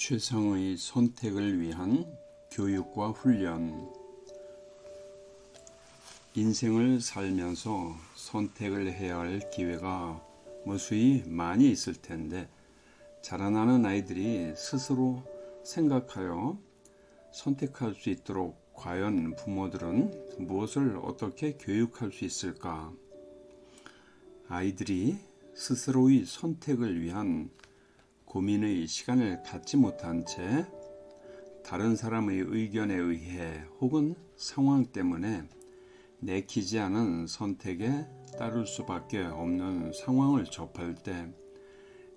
최상의 선택을 위한 교육과 훈련. 인생을 살면서 선택을 해야 할 기회가 무수히 많이 있을 텐데, 자라나는 아이들이 스스로 생각하여 선택할 수 있도록 과연 부모들은 무엇을 어떻게 교육할 수 있을까? 아이들이 스스로의 선택을 위한 고민의 시간을 갖지 못한 채 다른 사람의 의견에 의해 혹은 상황 때문에 내키지 않은 선택에 따를 수밖에 없는 상황을 접할 때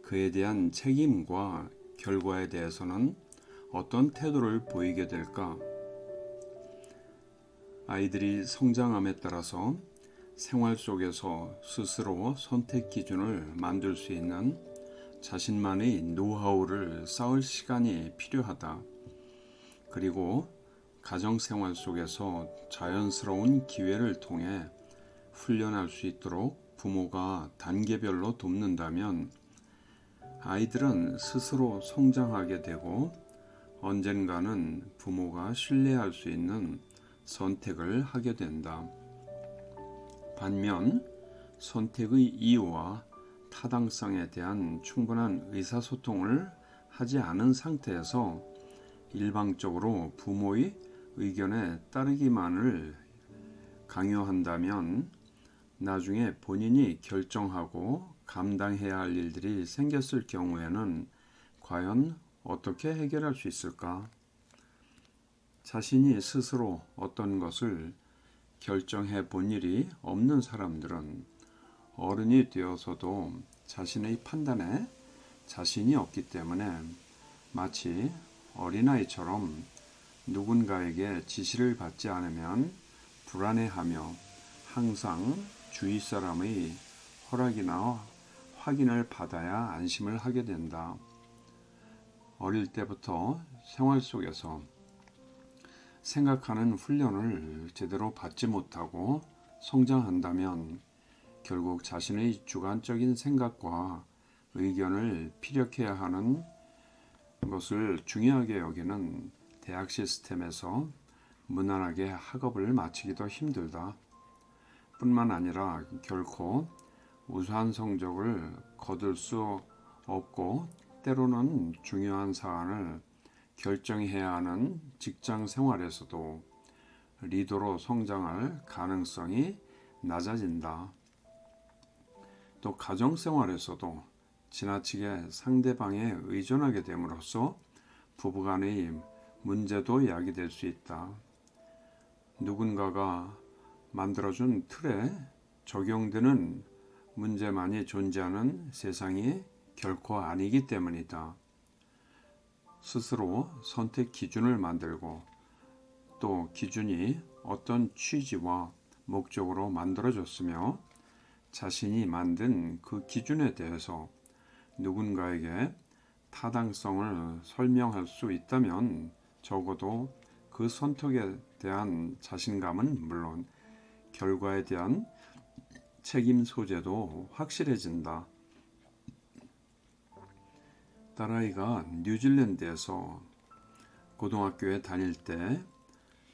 그에 대한 책임과 결과에 대해서는 어떤 태도를 보이게 될까? 아이들이 성장함에 따라서 생활 속에서 스스로 선택 기준을 만들 수 있는 자신만의 노하우를 쌓을 시간이 필요하다. 그리고 가정생활 속에서 자연스러운 기회를 통해 훈련할 수 있도록 부모가 단계별로 돕는다면 아이들은 스스로 성장하게 되고 언젠가는 부모가 신뢰할 수 있는 선택을 하게 된다. 반면 선택의 이유와 타당성에 대한 충분한 의사소통을 하지 않은 상태에서 일방적으로 부모의 의견에 따르기만을 강요한다면 나중에 본인이 결정하고 감당해야 할 일들이 생겼을 경우에는 과연 어떻게 해결할 수 있을까? 자신이 스스로 어떤 것을 결정해 본 일이 없는 사람들은 어른이 되어서도 자신의 판단에 자신이 없기 때문에 마치 어린아이처럼 누군가에게 지시를 받지 않으면 불안해하며 항상 주위 사람의 허락이나 확인을 받아야 안심을 하게 된다. 어릴 때부터 생활 속에서 생각하는 훈련을 제대로 받지 못하고 성장한다면 결국 자신의 주관적인 생각과 의견을 피력해야 하는 것을 중요하게 여기는 대학 시스템에서 무난하게 학업을 마치기도 힘들다. 뿐만 아니라 결코 우수한 성적을 거둘 수 없고 때로는 중요한 사안을 결정해야 하는 직장 생활에서도 리더로 성장할 가능성이 낮아진다. 또 가정생활에서도 지나치게 상대방에 의존하게 됨으로써 부부간의 문제도 야기될 수 있다. 누군가가 만들어준 틀에 적용되는 문제만이 존재하는 세상이 결코 아니기 때문이다. 스스로 선택 기준을 만들고 또 기준이 어떤 취지와 목적으로 만들어졌으며 자신이 만든 그 기준에 대해서 누군가에게 타당성을 설명할 수 있다면 적어도 그 선택에 대한 자신감은 물론 결과에 대한 책임 소재도 확실해진다. 딸아이가 뉴질랜드에서 고등학교에 다닐 때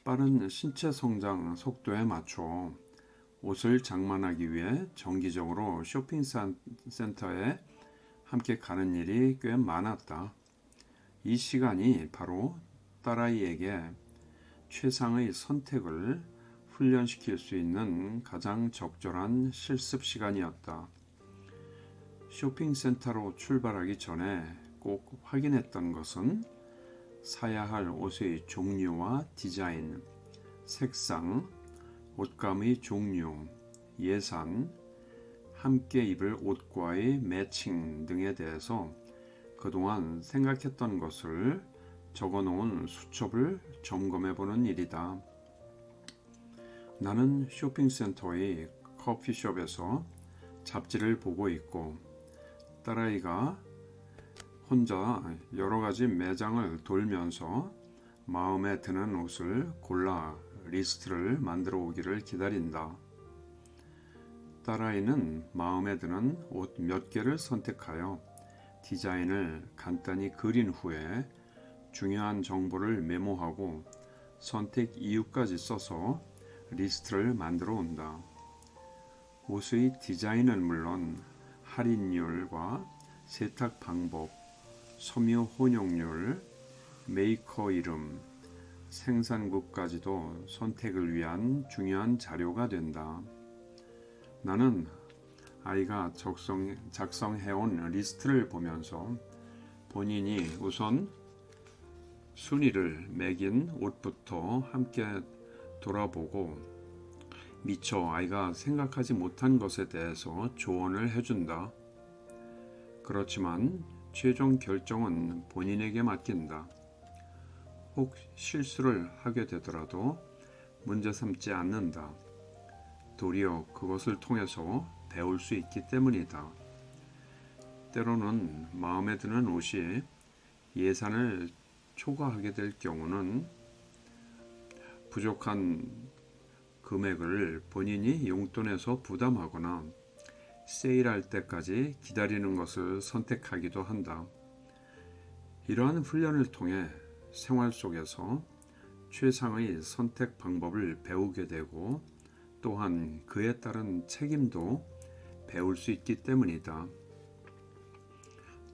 빠른 신체 성장 속도에 맞춰 옷을 장만하기 위해 정기적으로 쇼핑센터에 함께 가는 일이 꽤 많았다. 이 시간이 바로 딸아이에게 최상의 선택을 훈련시킬 수 있는 가장 적절한 실습 시간이었다. 쇼핑센터로 출발하기 전에 꼭 확인했던 것은 사야 할 옷의 종류와 디자인, 색상, 옷감의 종류, 예산, 함께 입을 옷과의 매칭 등에 대해서 그동안 생각했던 것을 적어놓은 수첩을 점검해보는 일이다. 나는 쇼핑센터의 커피숍에서 잡지를 보고 있고 딸아이가 혼자 여러 가지 매장을 돌면서 마음에 드는 옷을 골라 리스트를 만들어 오기를 기다린다. 딸아이는 마음에 드는 옷 몇 개를 선택하여 디자인을 간단히 그린 후에 중요한 정보를 메모하고 선택 이유까지 써서 리스트를 만들어 온다. 옷의 디자인은 물론 할인율과 세탁 방법, 섬유 혼용률, 메이커 이름, 생산국까지도 선택을 위한 중요한 자료가 된다. 나는 아이가 작성해온 리스트를 보면서 본인이 우선 순위를 매긴 옷부터 함께 돌아보고 미처 아이가 생각하지 못한 것에 대해서 조언을 해준다. 그렇지만 최종 결정은 본인에게 맡긴다. 혹 실수를 하게 되더라도 문제 삼지 않는다. 도리어 그것을 통해서 배울 수 있기 때문이다. 때로는 마음에 드는 옷이 예산을 초과하게 될 경우는 부족한 금액을 본인이 용돈에서 부담하거나 세일할 때까지 기다리는 것을 선택하기도 한다. 이러한 훈련을 통해 생활 속에서 최상의 선택 방법을 배우게 되고 또한 그에 따른 책임도 배울 수 있기 때문이다.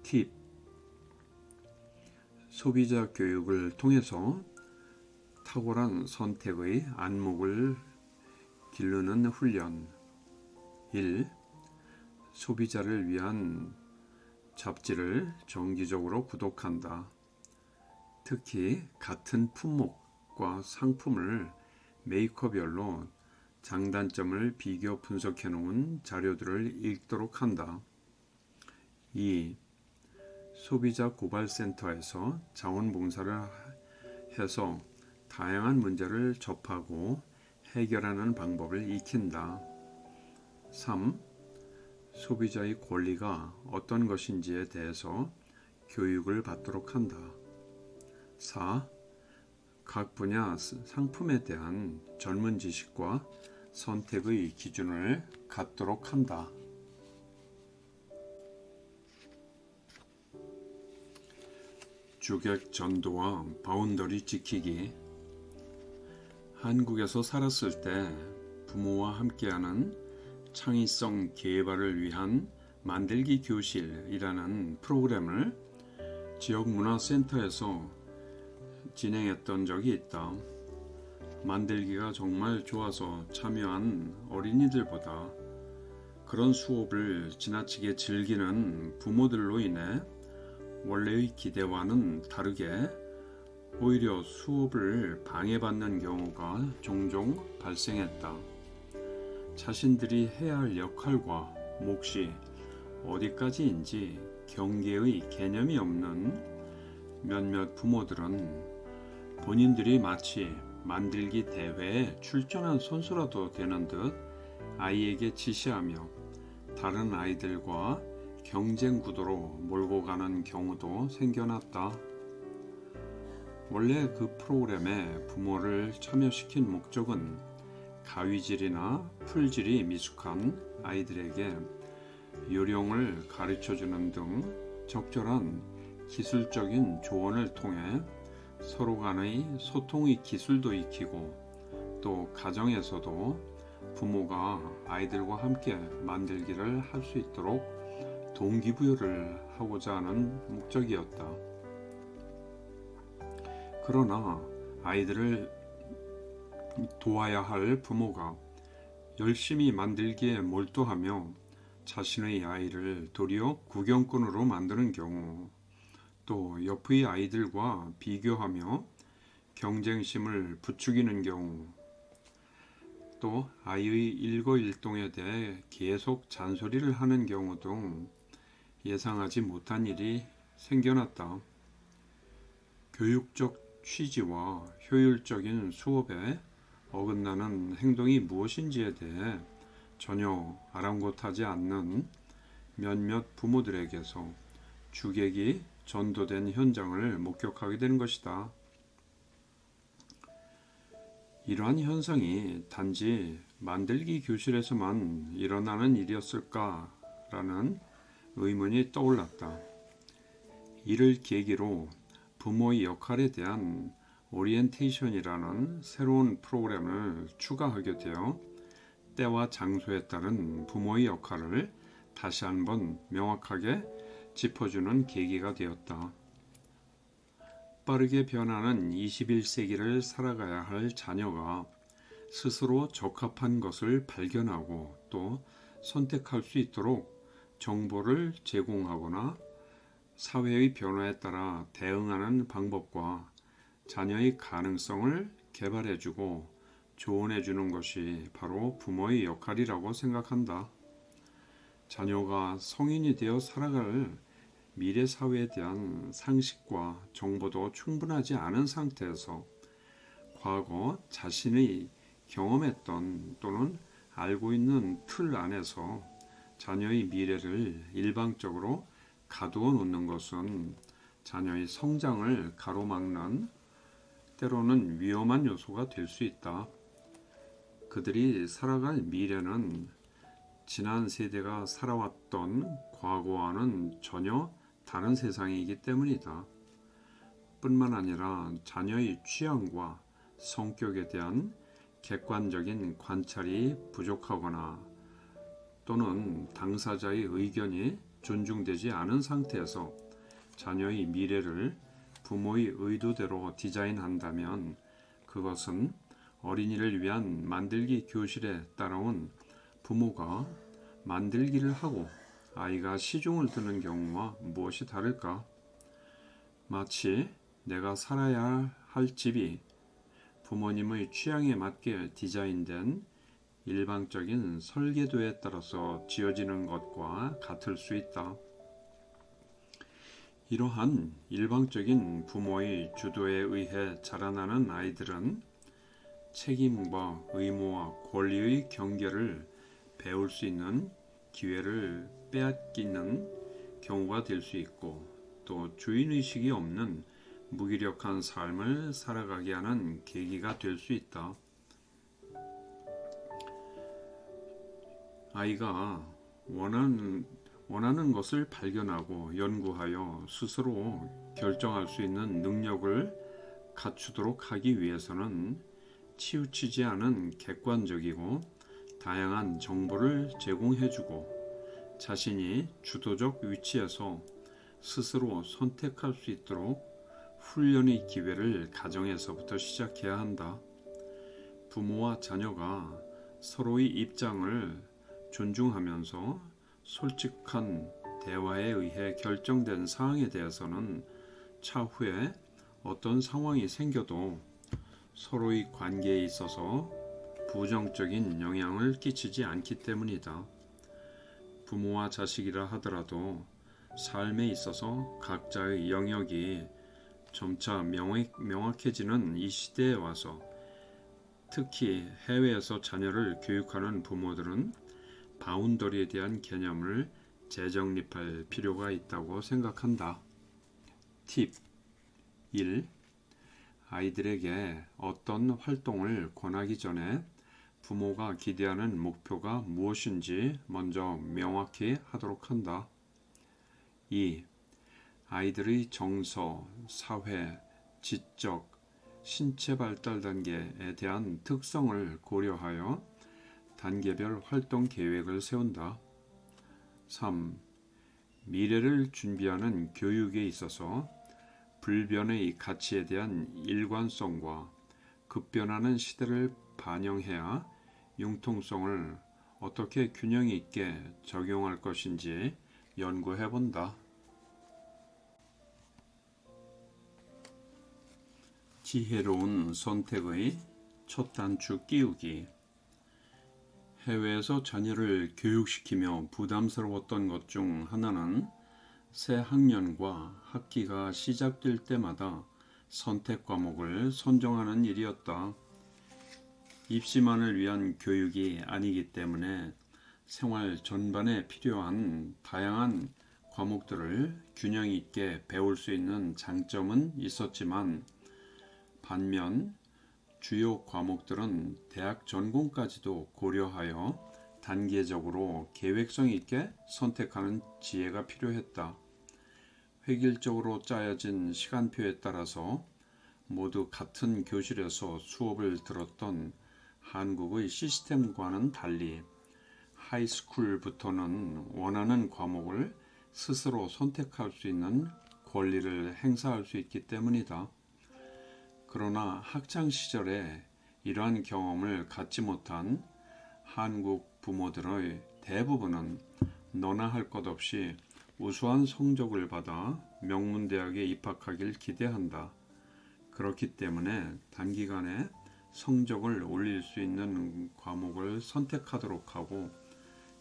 팁: 소비자 교육을 통해서 탁월한 선택의 안목을 기르는 훈련. 1. 소비자를 위한 잡지를 정기적으로 구독한다. 특히 같은 품목과 상품을 메이커별로 장단점을 비교 분석해 놓은 자료들을 읽도록 한다. 2. 소비자 고발센터에서 자원봉사를 해서 다양한 문제를 접하고 해결하는 방법을 익힌다. 3. 소비자의 권리가 어떤 것인지에 대해서 교육을 받도록 한다. 4. 각 분야 상품에 대한 전문 지식과 선택의 기준을 갖도록 한다. 주객 전도와 바운더리 지키기. 한국에서 살았을 때 부모와 함께하는 창의성 개발을 위한 만들기 교실이라는 프로그램을 지역문화센터에서 진행했던 적이 있다. 만들기가 정말 좋아서 참여한 어린이들보다 그런 수업을 지나치게 즐기는 부모들로 인해 원래의 기대와는 다르게 오히려 수업을 방해받는 경우가 종종 발생했다. 자신들이 해야 할 역할과 몫이 어디까지인지 경계의 개념이 없는 몇몇 부모들은 본인들이 마치 만들기 대회에 출전한 선수라도 되는 듯 아이에게 지시하며 다른 아이들과 경쟁 구도로 몰고 가는 경우도 생겨났다. 원래 그 프로그램에 부모를 참여시킨 목적은 가위질이나 풀질이 미숙한 아이들에게 요령을 가르쳐주는 등 적절한 기술적인 조언을 통해 서로 간의 소통의 기술도 익히고 또 가정에서도 부모가 아이들과 함께 만들기를 할 수 있도록 동기부여를 하고자 하는 목적이었다. 그러나 아이들을 도와야 할 부모가 열심히 만들기에 몰두하며 자신의 아이를 도리어 구경꾼으로 만드는 경우, 또 옆의 아이들과 비교하며 경쟁심을 부추기는 경우, 또 아이의 일거일동에 대해 계속 잔소리를 하는 경우 등 예상하지 못한 일이 생겨났다. 교육적 취지와 효율적인 수업에 어긋나는 행동이 무엇인지에 대해 전혀 아랑곳하지 않는 몇몇 부모들에게서 주객이 전도된 현장을 목격하게 되는 것이다. 이러한 현상이 단지 만들기 교실에서만 일어나는 일이었을까라는 의문이 떠올랐다. 이를 계기로 부모의 역할에 대한 오리엔테이션이라는 새로운 프로그램을 추가하게 되어 때와 장소에 따른 부모의 역할을 다시 한번 명확하게 짚어주는 계기가 되었다. 빠르게 변하는 21세기를 살아가야 할 자녀가 스스로 적합한 것을 발견하고 또 선택할 수 있도록 정보를 제공하거나 사회의 변화에 따라 대응하는 방법과 자녀의 가능성을 개발해주고 조언해주는 것이 바로 부모의 역할이라고 생각한다. 자녀가 성인이 되어 살아갈 미래 사회에 대한 상식과 정보도 충분하지 않은 상태에서 과거 자신의 경험했던 또는 알고 있는 틀 안에서 자녀의 미래를 일방적으로 가두어 놓는 것은 자녀의 성장을 가로막는 때로는 위험한 요소가 될 수 있다. 그들이 살아갈 미래는 지난 세대가 살아왔던 과거와는 전혀 다른 세상이기 때문이다. 뿐만 아니라 자녀의 취향과 성격에 대한 객관적인 관찰이 부족하거나 또는 당사자의 의견이 존중되지 않은 상태에서 자녀의 미래를 부모의 의도대로 디자인한다면 그것은 어린이를 위한 만들기 교실에 따라온 부모가 만들기를 하고 아이가 시중을 드는 경우와 무엇이 다를까? 마치 내가 살아야 할 집이 부모님의 취향에 맞게 디자인된 일방적인 설계도에 따라서 지어지는 것과 같을 수 있다. 이러한 일방적인 부모의 주도에 의해 자라나는 아이들은 책임과 의무와 권리의 경계를 배울 수 있는 기회를 빼앗기는 경우가 될 수 있고 또 주인의식이 없는 무기력한 삶을 살아가게 하는 계기가 될 수 있다. 아이가 원하는 것을 발견하고 연구하여 스스로 결정할 수 있는 능력을 갖추도록 하기 위해서는 치우치지 않은 객관적이고 다양한 정보를 제공해주고 자신이 주도적 위치에서 스스로 선택할 수 있도록 훈련의 기회를 가정에서부터 시작해야 한다. 부모와 자녀가 서로의 입장을 존중하면서 솔직한 대화에 의해 결정된 사항에 대해서는 차후에 어떤 상황이 생겨도 서로의 관계에 있어서 부정적인 영향을 끼치지 않기 때문이다. 부모와 자식이라 하더라도 삶에 있어서 각자의 영역이 점차 명확해지는 이 시대에 와서 특히 해외에서 자녀를 교육하는 부모들은 바운더리에 대한 개념을 재정립할 필요가 있다고 생각한다. 팁 1. 아이들에게 어떤 활동을 권하기 전에 부모가 기대하는 목표가 무엇인지 먼저 명확히 하도록 한다. 2. 아이들의 정서, 사회, 지적, 신체 발달 단계에 대한 특성을 고려하여 단계별 활동 계획을 세운다. 3. 미래를 준비하는 교육에 있어서 불변의 가치에 대한 일관성과 급변하는 시대를 반영해야 융통성을 어떻게 균형 있게 적용할 것인지 연구해 본다. 지혜로운 선택의 첫 단추 끼우기. 해외에서 자녀를 교육시키며 부담스러웠던 것 중 하나는 새 학년과 학기가 시작될 때마다 선택 과목을 선정하는 일이었다. 입시만을 위한 교육이 아니기 때문에 생활 전반에 필요한 다양한 과목들을 균형 있게 배울 수 있는 장점은 있었지만 반면 주요 과목들은 대학 전공까지도 고려하여 단계적으로 계획성 있게 선택하는 지혜가 필요했다. 획일적으로 짜여진 시간표에 따라서 모두 같은 교실에서 수업을 들었던 한국의 시스템과는 달리 하이스쿨부터는 원하는 과목을 스스로 선택할 수 있는 권리를 행사할 수 있기 때문이다. 그러나 학창 시절에 이러한 경험을 갖지 못한 한국 부모들의 대부분은 너나 할 것 없이 우수한 성적을 받아 명문대학에 입학하길 기대한다. 그렇기 때문에 단기간에 성적을 올릴 수 있는 과목을 선택하도록 하고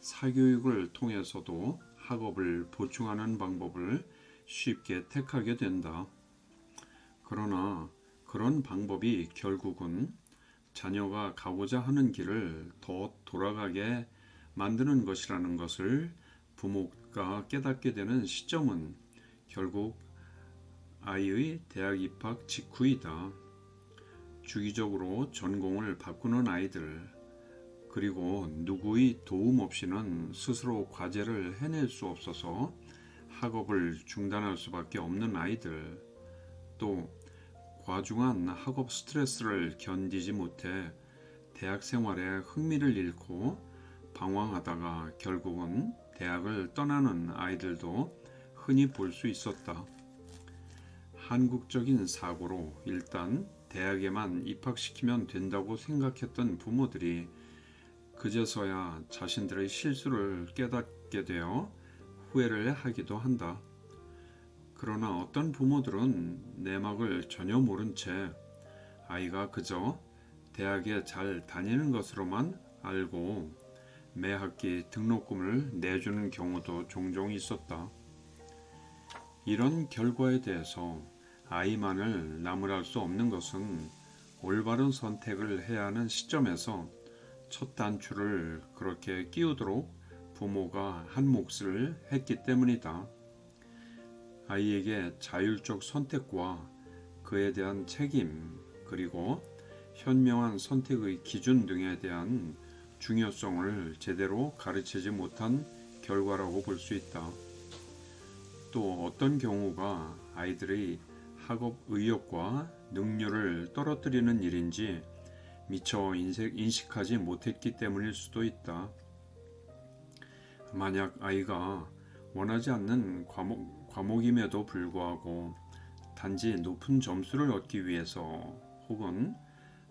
사교육을 통해서도 학업을 보충하는 방법을 쉽게 택하게 된다. 그러나 그런 방법이 결국은 자녀가 가고자 하는 길을 더 돌아가게 만드는 것이라는 것을 부모가 깨닫게 되는 시점은 결국 아이의 대학 입학 직후이다. 주기적으로 전공을 바꾸는 아이들, 그리고 누구의 도움 없이는 스스로 과제를 해낼 수 없어서 학업을 중단할 수밖에 없는 아이들, 또 과중한 학업 스트레스를 견디지 못해 대학 생활에 흥미를 잃고 방황하다가 결국은 대학을 떠나는 아이들도 흔히 볼 수 있었다. 한국적인 사고로 일단 대학에만 입학시키면 된다고 생각했던 부모들이 그제서야 자신들의 실수를 깨닫게 되어 후회를 하기도 한다. 그러나 어떤 부모들은 내막을 전혀 모른 채 아이가 그저 대학에 잘 다니는 것으로만 알고 매 학기 등록금을 내주는 경우도 종종 있었다. 이런 결과에 대해서 아이만을 나무랄 수 없는 것은 올바른 선택을 해야 하는 시점에서 첫 단추를 그렇게 끼우도록 부모가 한 몫을 했기 때문이다. 아이에게 자율적 선택과 그에 대한 책임, 그리고 현명한 선택의 기준 등에 대한 중요성을 제대로 가르치지 못한 결과라고 볼 수 있다. 또 어떤 경우가 아이들의 학업 의욕과 능률을 떨어뜨리는 일인지 미처 인식하지 못했기 때문일 수도 있다. 만약 아이가 원하지 않는 과목임에도 불구하고 단지 높은 점수를 얻기 위해서 혹은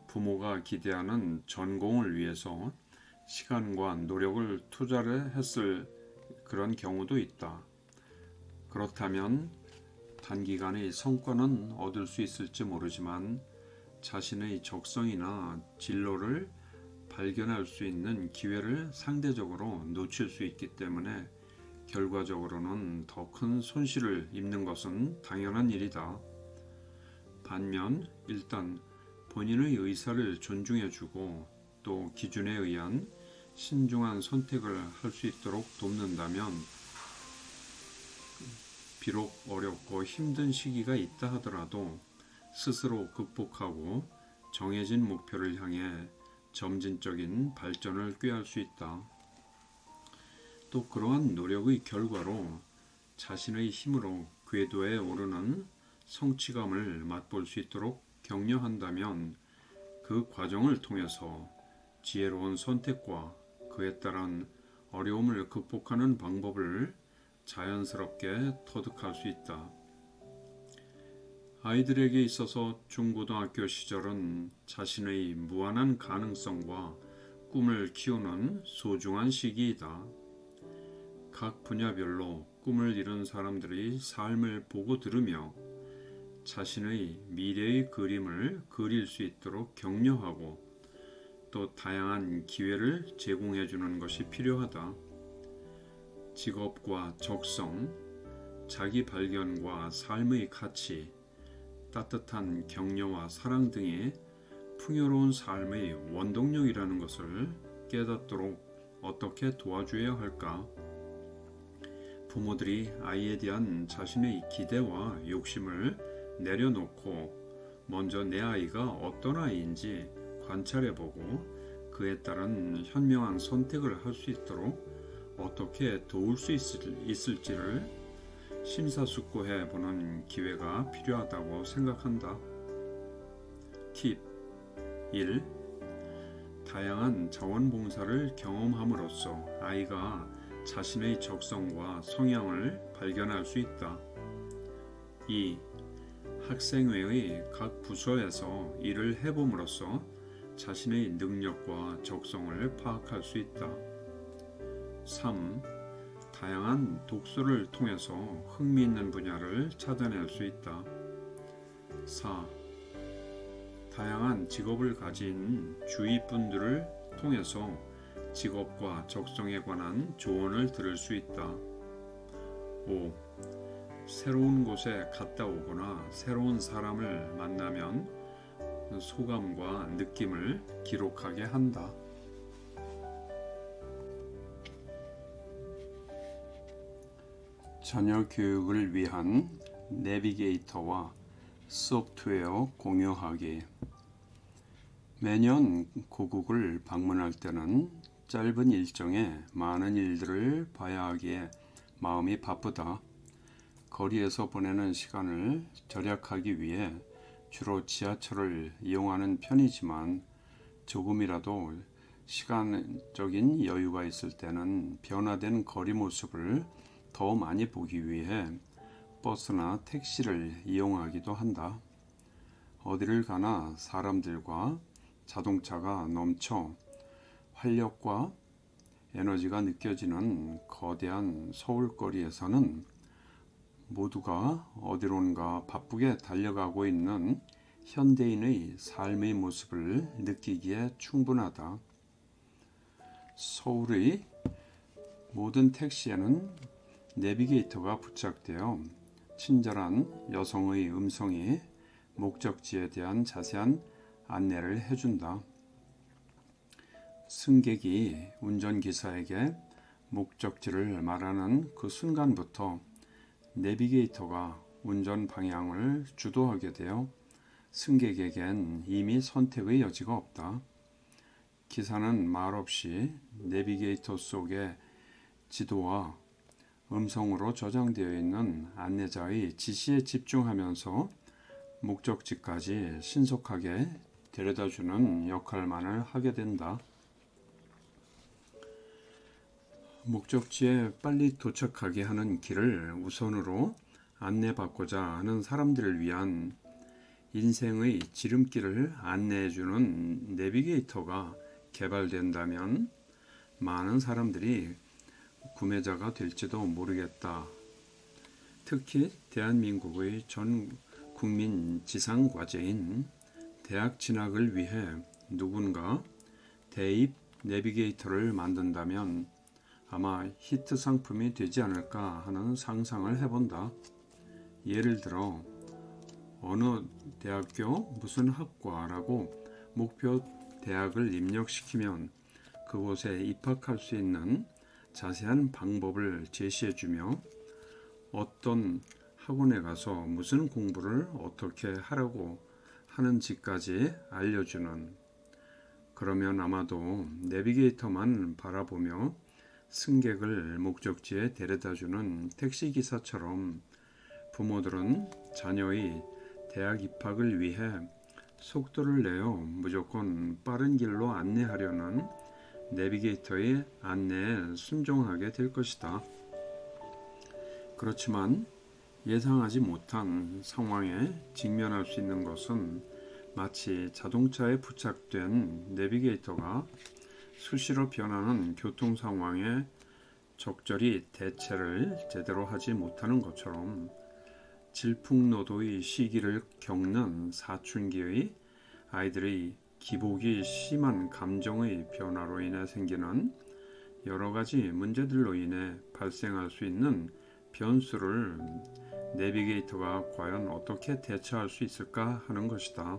부모가 기대하는 전공을 위해서 시간과 노력을 투자를 했을 그런 경우도 있다. 그렇다면 단기간의 성과는 얻을 수 있을지 모르지만 자신의 적성이나 진로를 발견할 수 있는 기회를 상대적으로 놓칠 수 있기 때문에 결과적으로는 더 큰 손실을 입는 것은 당연한 일이다. 반면 일단 본인의 의사를 존중해주고 또 기준에 의한 신중한 선택을 할 수 있도록 돕는다면 비록 어렵고 힘든 시기가 있다 하더라도 스스로 극복하고 정해진 목표를 향해 점진적인 발전을 꾀할 수 있다. 또 그러한 노력의 결과로 자신의 힘으로 궤도에 오르는 성취감을 맛볼 수 있도록 격려한다면 그 과정을 통해서 지혜로운 선택과 그에 따른 어려움을 극복하는 방법을 자연스럽게 터득할 수 있다. 아이들에게 있어서 중고등학교 시절은 자신의 무한한 가능성과 꿈을 키우는 소중한 시기이다. 각 분야별로 꿈을 이룬 사람들의 삶을 보고 들으며 자신의 미래의 그림을 그릴 수 있도록 격려하고 또 다양한 기회를 제공해 주는 것이 필요하다. 직업과 적성, 자기 발견과 삶의 가치, 따뜻한 격려와 사랑 등이 풍요로운 삶의 원동력이라는 것을 깨닫도록 어떻게 도와줘야 할까? 부모들이 아이에 대한 자신의 기대와 욕심을 내려놓고 먼저 내 아이가 어떤 아이인지 관찰해보고 그에 따른 현명한 선택을 할 수 있도록 어떻게 도울 수 있을지를 심사숙고해보는 기회가 필요하다고 생각한다. 팁 1. 다양한 자원봉사를 경험함으로써 아이가 자신의 적성과 성향을 발견할 수 있다. 2. 학생회의 각 부서에서 일을 해봄으로써 자신의 능력과 적성을 파악할 수 있다. 3. 다양한 독서를 통해서 흥미있는 분야를 찾아낼 수 있다. 4. 다양한 직업을 가진 주위 분들을 통해서 직업과 적성에 관한 조언을 들을 수 있다. 5. 새로운 곳에 갔다 오거나 새로운 사람을 만나면 소감과 느낌을 기록하게 한다. 자녀 교육을 위한 내비게이터와 소프트웨어 공유하기. 매년 고국을 방문할 때는 짧은 일정에 많은 일들을 봐야 하기에 마음이 바쁘다. 거리에서 보내는 시간을 절약하기 위해 주로 지하철을 이용하는 편이지만 조금이라도 시간적인 여유가 있을 때는 변화된 거리 모습을 더 많이 보기 위해 버스나 택시를 이용하기도 한다. 어디를 가나 사람들과 자동차가 넘쳐 활력과 에너지가 느껴지는 거대한 서울거리에서는 모두가 어디론가 바쁘게 달려가고 있는 현대인의 삶의 모습을 느끼기에 충분하다. 서울의 모든 택시에는 내비게이터가 부착되어 친절한 여성의 음성이 목적지에 대한 자세한 안내를 해준다. 승객이 운전기사에게 목적지를 말하는 그 순간부터 내비게이터가 운전 방향을 주도하게 되어 승객에겐 이미 선택의 여지가 없다. 기사는 말없이 내비게이터 속의 지도와 음성으로 저장되어 있는 안내자의 지시에 집중하면서 목적지까지 신속하게 데려다주는 역할만을 하게 된다. 목적지에 빨리 도착하게 하는 길을 우선으로 안내받고자 하는 사람들을 위한 인생의 지름길을 안내해주는 내비게이터가 개발된다면 많은 사람들이 구매자가 될지도 모르겠다. 특히 대한민국의 전 국민 지상과제인 대학 진학을 위해 누군가 대입 내비게이터를 만든다면 아마 히트 상품이 되지 않을까 하는 상상을 해본다. 예를 들어 어느 대학교 무슨 학과라고 목표 대학을 입력시키면 그곳에 입학할 수 있는 자세한 방법을 제시해주며 어떤 학원에 가서 무슨 공부를 어떻게 하라고 하는지까지 알려주는. 그러면 아마도 내비게이터만 바라보며 승객을 목적지에 데려다주는 택시기사처럼 부모들은 자녀의 대학 입학을 위해 속도를 내어 무조건 빠른 길로 안내하려는 내비게이터의 안내에 순종하게 될 것이다. 그렇지만 예상하지 못한 상황에 직면할 수 있는 것은 마치 자동차에 부착된 내비게이터가 수시로 변하는 교통 상황에 적절히 대체를 제대로 하지 못하는 것처럼 질풍노도의 시기를 겪는 사춘기의 아이들의 기복이 심한 감정의 변화로 인해 생기는 여러 가지 문제들로 인해 발생할 수 있는 변수를 내비게이터가 과연 어떻게 대처할 수 있을까 하는 것이다.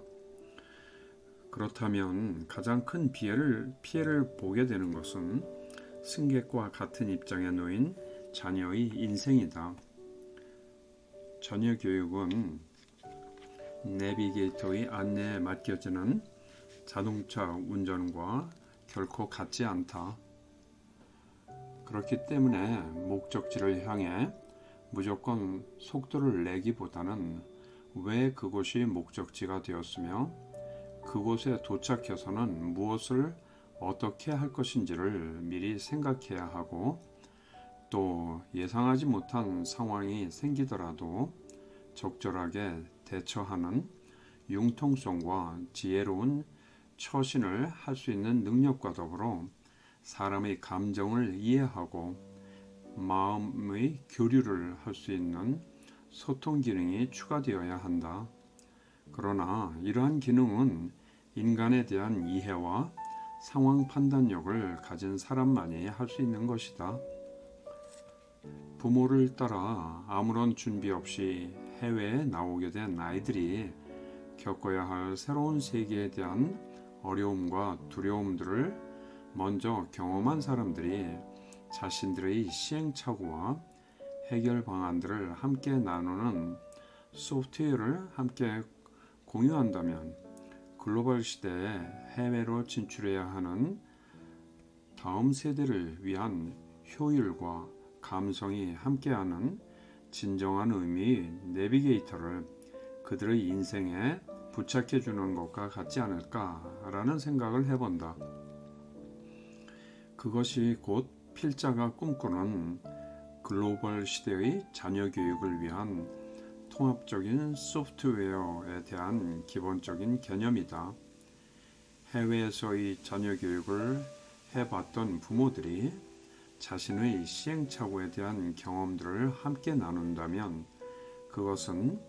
그렇다면 가장 큰 피해를 보게 되는 것은 승객과 같은 입장에 놓인 자녀의 인생이다. 자녀 교육은 내비게이터의 안내에 맡겨지는 자동차 운전과 결코 같지 않다. 그렇기 때문에 목적지를 향해 무조건 속도를 내기보다는 왜 그곳이 목적지가 되었으며 그곳에 도착해서는 무엇을 어떻게 할 것인지를 미리 생각해야 하고, 또 예상하지 못한 상황이 생기더라도 적절하게 대처하는 융통성과 지혜로운 처신을 할 수 있는 능력과 더불어 사람의 감정을 이해하고 마음의 교류를 할 수 있는 소통 기능이 추가되어야 한다. 그러나 이러한 기능은 인간에 대한 이해와 상황 판단력을 가진 사람만이 할 수 있는 것이다. 부모를 따라 아무런 준비 없이 해외에 나오게 된 아이들이 겪어야 할 새로운 세계에 대한 어려움과 두려움들을 먼저 경험한 사람들이 자신들의 시행착오와 해결 방안들을 함께 나누는 소프트웨어를 함께 공유한다면 글로벌 시대에 해외로 진출해야 하는 다음 세대를 위한 효율과 감성이 함께하는 진정한 의미의 내비게이터를 그들의 인생에 부착해 주는 것과 같지 않을까라는 생각을 해본다. 그것이 곧 필자가 꿈꾸는 글로벌 시대의 자녀 교육을 위한 통합적인 소프트웨어에 대한 기본적인 개념이다. 해외에서의 자녀 교육을 해봤던 부모들이 자신의 시행착오에 대한 경험들을 함께 나눈다면 그것은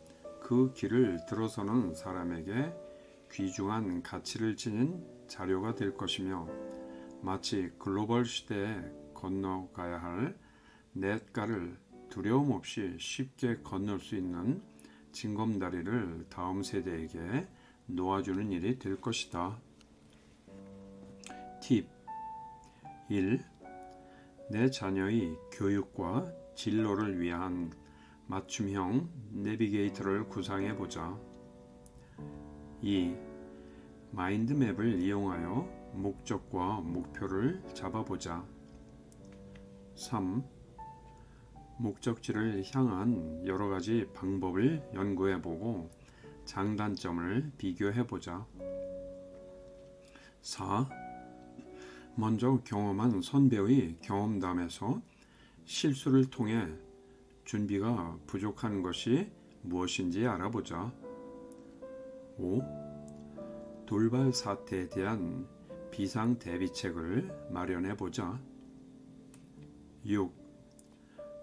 그 길을 들어서는 사람에게 귀중한 가치를 지닌 자료가 될 것이며, 마치 글로벌 시대에 건너가야 할 냇가를 두려움 없이 쉽게 건널 수 있는 징검다리를 다음 세대에게 놓아주는 일이 될 것이다. 팁 1. 내 자녀의 교육과 진로를 위한 맞춤형 내비게이터를 구상해보자. 2. 마인드맵을 이용하여 목적과 목표를 잡아보자. 3. 목적지를 향한 여러 가지 방법을 연구해보고 장단점을 비교해보자. 4. 먼저 경험한 선배의 경험담에서 실수를 통해 준비가 부족한 것이 무엇인지 알아보자. 5. 돌발 사태에 대한 비상 대비책을 마련해보자. 6.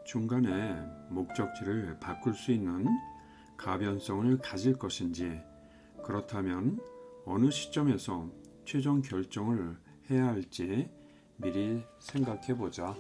중간에 목적지를 바꿀 수 있는 가변성을 가질 것인지, 그렇다면 어느 시점에서 최종 결정을 해야 할지 미리 생각해보자.